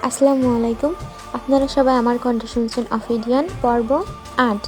আসসালামু আলাইকুম। আপনারা সবাই আমার কণ্ঠ শুনছেন অফিডিয়ান পর্ব ৮।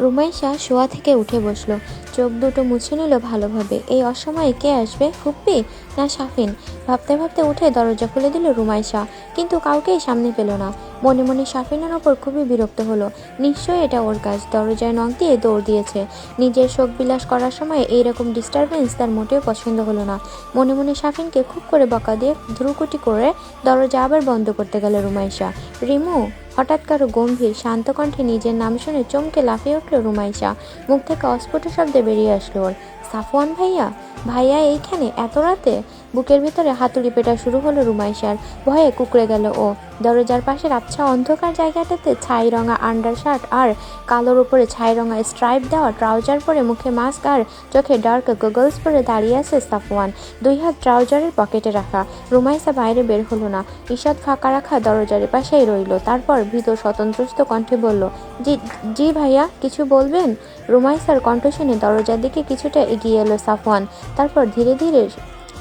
রুমাইশা শোয়া থেকে উঠে বসলো, চোখ দুটো মুছে নিল ভালোভাবে। এই অসময়ে কে আসবে? ফুপ্পি না শাফিন? ভাবতে ভাবতে উঠে দরজা খুলে দিল রুমাইশা, কিন্তু কাউকেই সামনে পেল না। মনে মনে শাফিনের ওপর খুবই বিরক্ত হলো। নিশ্চয়ই এটা ওর কাজ। দরজায় নখ দিয়ে দৌড় দিয়েছে। নিজের শোক বিলাস করার সময় এইরকম ডিস্টারবেন্স তার মোটেও পছন্দ হলো না। মনে মনে শাফিনকে খুব করে বকা দিয়ে ধুরুকুটি করে দরজা আবার বন্ধ করতে গেল রুমাইশা। রিমু! হঠাৎ কারো গম্ভীর শান্ত কণ্ঠে নিজের নাম শুনে চমকে লাফিয়ে উঠল রুমাইশা। মুখ থেকে অস্ফুট শব্দে বেরিয়ে আসলো ওর, সাফওয়ান ভাইয়া? ভাইয়া এইখানে এত রাতে? বুকের ভিতরে হাতুড়ি পেটা শুরু হলো রুমাইশার। ভয়ে কুঁকড়ে গেল ও। দরজার পাশের আবছা অন্ধকার জায়গাটাতে ছাই রঙা আন্ডার শার্ট আর কালোর উপরে ছাই রঙা স্ট্রাইপ দেওয়া ট্রাউজার পরে, মুখে মাস্ক আর চোখে ডার্ক গগলস পরে দাঁড়িয়ে আছে সাফওয়ান, দুই হাত ট্রাউজারের পকেটে রাখা। রুমাইশা বাইরে বের হলো না। ঈষৎ ফাঁকা রাখা দরজার পাশেই রইল। তারপর ভীত স্বতন্ত্রস্ত কণ্ঠে বলল, জি জি ভাইয়া, কিছু বলবেন? রুমাইশার কণ্ঠ শুনে দরজার দিকে কিছুটা এগিয়ে এলো সাফওয়ান। তারপর ধীরে ধীরে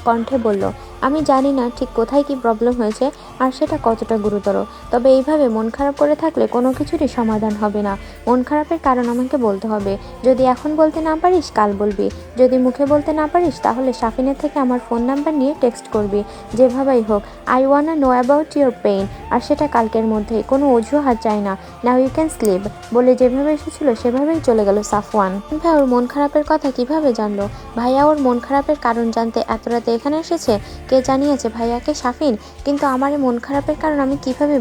কণ্ঠে বলল, আমি জানি না ঠিক কোথায় কি প্রবলেম হয়েছে আর সেটা কতটা গুরুতর, তবে এইভাবে মন খারাপ করে থাকলে কোনো কিছুরই সমাধান হবে না। মন খারাপের কারণ আমাকে বলতে হবে। যদি এখন বলতে না পারিস কাল বলবি। যদি মুখে বলতে না পারিস তাহলে শাফিনের থেকে আমার ফোন নাম্বার নিয়ে টেক্সট করবি। যেভাবেই হোক, I wanna know about your pain, আর সেটা কালকের মধ্যেই। কোনো অজুহাত চাই না। Now you can sleep. বলে যেভাবে এসেছিল সেভাবেই চলে গেল সাফওয়ান। ভাই ওর মন খারাপের কথা কিভাবে জানলো? ভাইয়া ওর মন খারাপের কারণ জানতে এত রাতে এখানে এসেছে? কে জানিয়েছে ভাইয়াকে? শাফিন। কিন্তু আমার মন খারাপের কারণ আমি কিভাবে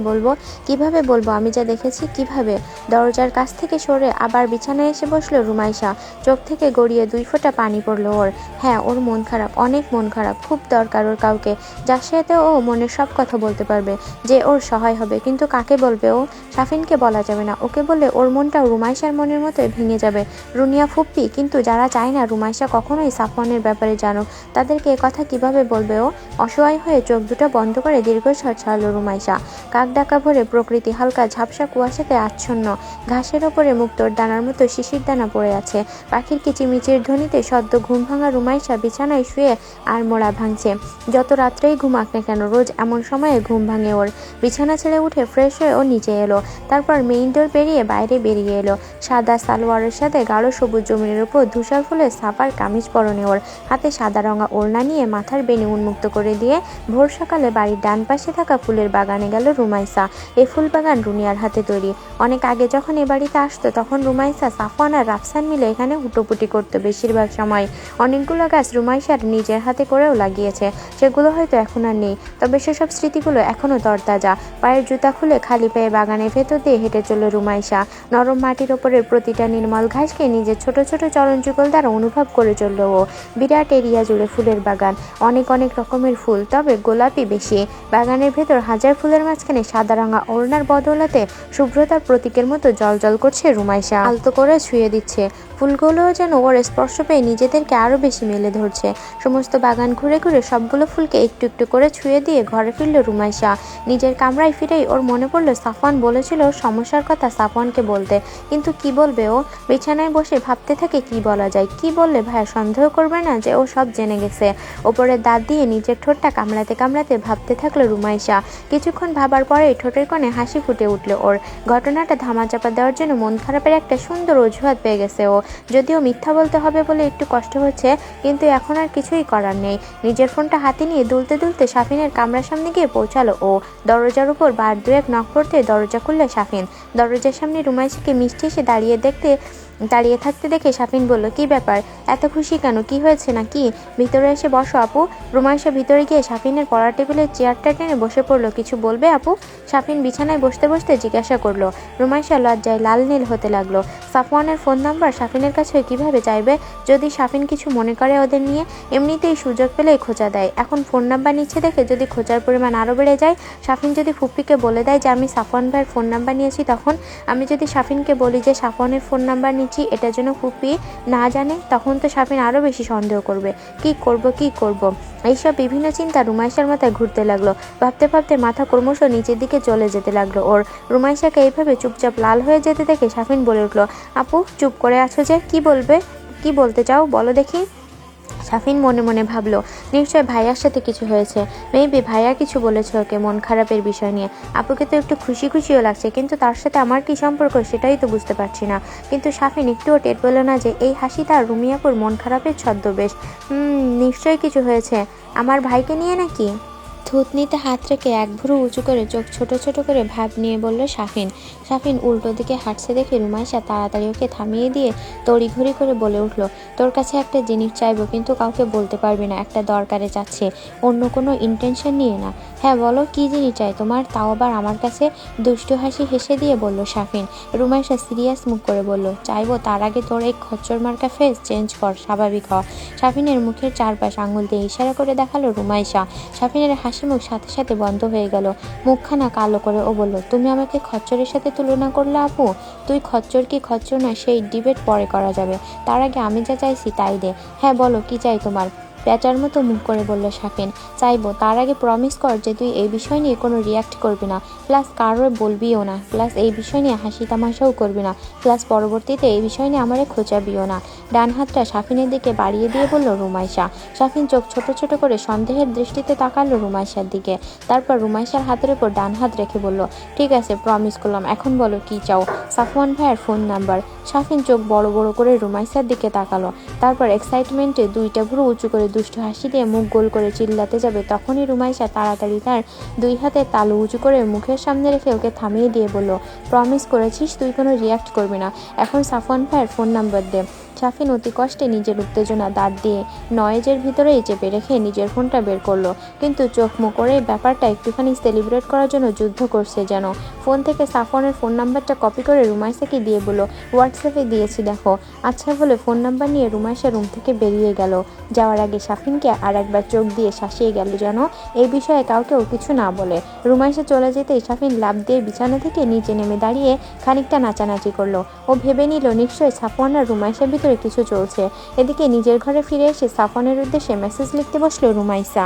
বলবো আমি যা দেখেছি? কিভাবে? দরজার কাছ থেকে সরে আবার বিছানায় এসে বসলো রুমাইশা। চোখ থেকে গড়িয়ে 2 ফোঁটা পানি পড়লো ওর। হ্যাঁ, ওর মন খারাপ, অনেক মন খারাপ। খুব দরকার ওর কাউকে, যার সাথে ও মনের সব কথা বলতে পারবে, যে ওর সহায় হবে। কিন্তু কাকে বলবে ও? শাফিনকে বলা যাবে না। ওকে বললে ওর মনটাও রুমাইশার মনের মতোই ভেঙে যাবে। রুনিয়া ফুপ্পি, কিন্তু যারা চায় না রুমাইশা কখনোই সাফওয়ানের ব্যাপারে জানুক, তাদেরকে কথা কিভাবে বলবে ও? অসহায় হয়ে চোখ দুটো বন্ধ করে দীর্ঘশ্বাস ছাড়ল রুমাইশা। কাক ডাকা ভরে প্রকৃতি হালকা ঝাপসা কুয়াশাতে আচ্ছন্ন। ঘাসের ওপরে মুক্তোর দানার মতো শিশির দানা পড়ে আছে। পাখির কিচিমিচির ধ্বনিতে সদ্য ঘুম ভাঙা রুমাইশা বিছানায় শুয়ে আর মোড়া ভাঙছে। যত রাত্রেই ঘুমাক না কেন, রোজ এমন সময়ে ঘুম ভাঙে ওর। বিছানা ছেড়ে উঠে ফ্রেশ হয়ে ও নিচে এলো। তারপর মেইন ডোর পেরিয়ে বাইরে বেরিয়ে এলো। সাদা সালোয়ারের সাথে গাঢ় সবুজ জমির উপর ধূসর ফুলের সাফার কামিজ পরনে ওর। হাতে সাদা রঙা ওড়না নিয়ে মাথার বেনি উন্মুক্ত করে দিয়ে ভোর সকালে বাড়ির ডান পাশে থাকা ফুলের বাগানে গেল রুমাইশা। এই ফুল বাগান রুনিয়ার হাতে তৈরি। অনেক আগে যখন এ বাড়িতে আসতো তখন রুমাইশা, সাফওয়ান আর রাফসান মিলে এখানে হুটোপুটি করতো বেশিরভাগ সময়। অনেকগুলো গাছ রুমাইশার নিজের হাতে করেও লাগিয়েছে। সেগুলো হয়তো এখন আর নেই, তবে সেসব স্মৃতিগুলো এখনও তরতাজা। পায়ের জুতা খুলে খালি পায়ে বাগানের ভেতর দিয়ে হেঁটে চলল রুমাইশা। নরম মাটির ওপরের প্রতিটা নির্মল ঘাসকে নিজের ছোট ছোট চরণযুগল দ্বারা অনুভব করে চলল ও। বিরাট এরিয়া জুড়ে ফুলের বাগান, অনেক অনেক রকমের ফুল, তবে গোলাপি বেশি। বাগানের ভেতর হাজার ফুলের মাঝখানে সাদা রঙা ওড়নার বদৌলতে শুভ্রতার প্রতীকের মতো জলজল করছে রুমাইশা। আলতো করে ছুঁয়ে দিচ্ছে। ফুলগুলোও যেন ওর স্পর্শ পেয়ে নিজেদেরকে আরও বেশি মেলে ধরছে। সমস্ত বাগান ঘুরে ঘুরে সবগুলো ফুলকে একটু একটু করে ছুঁয়ে দিয়ে ঘরে ফিরল রুমাইশা। নিজের কামরায় ফিরেই ওর মনে পড়লো সাফওয়ান বলেছিল ওর সমস্যার কথা সাফওয়ানকে বলতে। কিন্তু কি বলবে ও? বিছানায় বসে ভাবতে থাকে কি বলা যায়। কি বললে ভাইয়া সন্দেহ করবে না যে ও সব জেনে গেছে? ওপরের দাঁত দিয়ে নিজের ঠোঁটটা কামড়াতে কামড়াতে ভাবতে থাকলো রুমাইশা। কিছুক্ষণ ভাবার পরেই ঠোঁটের কোণে হাসি ফুটে উঠল ওর। ঘটনাটা ধামাচাপা দেওয়ার জন্য মন খারাপের একটা সুন্দর অজুহাত পেয়ে গেছে ও। যদিও মিথ্যা বলতে হবে বলে একটু কষ্ট হচ্ছে, কিন্তু এখন আর কিছুই করার নেই। নিজের ফোনটা হাতে নিয়ে দুলতে দুলতে শাফিনের কামরার সামনে গিয়ে পৌঁছালো ও। দরজার উপর বার দুয়েক নক করতে দরজা খুললে শাফিন। দরজার সামনে রুমাইশাকে মিষ্টি এসে দাঁড়িয়ে থাকতে দেখে শাফিন বলল, কি ব্যাপার, এত খুশি কেন? কি হয়েছে নাকি? ভিতরে এসে বসো আপু। রুমাইশা ভিতরে গিয়ে শাফিনের পড়ার টেবিলের চেয়ারটা টেনে বসে পড়লো। কিছু বলবে আপু? শাফিন বিছানায় বসতে বসতে জিজ্ঞাসা করলো। রুমাইশা লজ্জায় লাল নীল হতে লাগলো। সাফওয়ানের ফোন নাম্বার শাফিনের কাছে কিভাবে চাইবে? যদি শাফিন কিছু মনে করে ওদের নিয়ে? এমনিতেই সুযোগ পেলেই খোঁচা দেয়। এখন ফোন নাম্বার নিচ্ছে দেখে যদি খোঁচার পরিমাণ আরও বেড়ে যায়। শাফিন যদি ফুপ্পিকে বলে দেয় যে আমি সাফওয়ান ভাইয়ের ফোন নাম্বার নিয়েছি, তখন আমি যদি শাফিনকে বলি যে সাফওয়ানের ফোন নাম্বার নিচ্ছি, এটা যেন ফুপ্পি না জানে, তখন তো শাফিন আরও বেশি সন্দেহ করবে। কি করব? এইসব বিভিন্ন চিন্তা রুমাইশার মাথায় ঘুরতে লাগলো। ভাবতে ভাবতে মাথা ক্রমশ নিচের দিকে চলে যেতে লাগলো ওর। রুমাইশাকে এইভাবে চুপচাপ লাল হয়ে যেতে দেখে শাফিন বলে উঠল, আপু চুপ করে আছো যে? কি বলতে চাও বলো দেখি। সাফিন মনে মনে ভাবলো নিশ্চয় ভাইয়ার সাথে কিছু হয়েছে, মেবি ভাইয়া কিছু বলেছে ওকে মন খারাপের বিষয় নিয়ে। আপুকে তো একটু খুশি খুশিও লাগছে, কিন্তু তার সাথে আমার কি সম্পর্ক সেটাই তো বুঝতে পারছি না। কিন্তু সাফিন একটুও টের পেল না যে এই হাসিটা রুমিয়াপুর মন খারাপের ছদ্মবেশ। নিশ্চয়ই কিছু হয়েছে আমার ভাইকে নিয়ে নাকি। থুতনিতে হাত রেখে এক ভুরু উঁচু করে চোখ ছোট ছোট করে ভাব নিয়ে বলল সাফিন। সাফিন উল্টো দিকে হাঁটছে দেখে রুমাইশা তাড়াতাড়ি ওকে থামিয়ে দিয়ে তড়িঘড়ি করে বলে উঠল, তোর কাছে একটা জিনিস চাইবো, কিন্তু কাউকে বলতে পারবি না, একটা দরকারে যাচ্ছে, অন্য কোনো ইন্টেনশন নিয়ে না। হ্যাঁ বলো, কি জিনিস চাই তোমার, তাও আবার আমার কাছে। দুষ্টু হাসি হেসে দিয়ে বলল সাফিন। রুমাইশা সিরিয়াস মুখ করে বলল, চাইবো তার আগে তোর এই খচ্চর মার্কা ফেস চেঞ্জ কর, স্বাভাবিক হ। সাফিনের মুখের চারপাশ আঙুল দিয়ে ইশারা করে দেখালো রুমাইশা। সাফিনের হাসি মুখ সাথে সাথে বন্ধ হয়ে গেল, মুখখানা কালো করে ও বলল, তুমি আমাকে খচ্চরের সাথে তুলনা করলে আপু? তুই খচ্চর কি খচ্চর না সেই ডিবেট পরে করা যাবে, তার আগে আমি যা চাইছি তাই দে। হ্যাঁ বলো, কি চাই তোমার? প্যাঁচার মতো মুখ করে বলল সাফিন। চাইবো তার আগে প্রমিস কর যে তুই এই বিষয় নিয়ে কোনো রিয়াক্ট করবি না, প্লাস কারোর বলবিও না, প্লাস এই বিষয় নিয়ে হাসি তামাশাও করবি না, প্লাস পরবর্তীতে এই বিষয় নিয়ে আমারে খোঁচাবিও না। ডান হাতটা সাফিনের দিকে বাড়িয়ে দিয়ে বলল রুমাইশা। সাফিন চোখ ছোট ছোট করে সন্দেহের দৃষ্টিতে তাকালো রুমাইশার দিকে, তারপর রুমাইশার হাতের উপর ডান হাত রেখে বলল, ঠিক আছে প্রমিস করলাম, এখন বলো কি চাও। সাফওয়ান ভাইয়ের ফোন নাম্বার। সাফিন চোখ বড় বড় করে রুমাইশার দিকে তাকালো, তারপর এক্সাইটমেন্টে দুইটা ভুরু উঁচু করে দুষ্টু হাসি দিয়ে মুখ গোল করে চিল্লাতে যাবে, তখনই রুমাইশা তাড়াতাড়ি তার দুই হাতে তালু উঁচু করে মুখের সামনে রেখে ওকে থামিয়ে দিয়ে বলল, প্রমিস করেছিস তুই কোনো রিয়াক্ট করবি না, এখন সাফওয়ান ভাইয়ের ফোন নাম্বার দে। সাফিন অতি কষ্টে নিজের উত্তেজনা দাঁত দিয়ে নয়েজের ভিতরেই চেপে রেখে নিজের ফোনটা বের করলো, কিন্তু চোখ মুখ করে ব্যাপারটা একটুখানি সেলিব্রেট করার জন্য যুদ্ধ করছে যেন। ফোন থেকে সাফওয়ানের ফোন নাম্বারটা কপি করে রুমাইশাকে দিয়ে বলল, হোয়াটসঅ্যাপে দিয়েছি দেখো। আচ্ছা বলে ফোন নাম্বার নিয়ে রুমাইশা রুম থেকে বেরিয়ে গেল। যাওয়ার আগে সাফিনকে আর একবার চোখ দিয়ে শাসিয়ে গেল যেন এই বিষয়ে কাউকেও কিছু না বলে। রুমাইশা চলে যেতেই সাফিন লাফ দিয়ে বিছানা থেকে নিচে নেমে দাঁড়িয়ে খানিকটা নাচানাচি করলো। ও ভেবে নিল নিশ্চয়ই সাফওয়ান আর রুমাইশার ভিতরে কিছু চলছে। এদিকে নিজের ঘরে ফিরে এসে সাফওয়ানের উদ্দেশ্যে মেসেজ লিখতে বসলো রুমাইশা।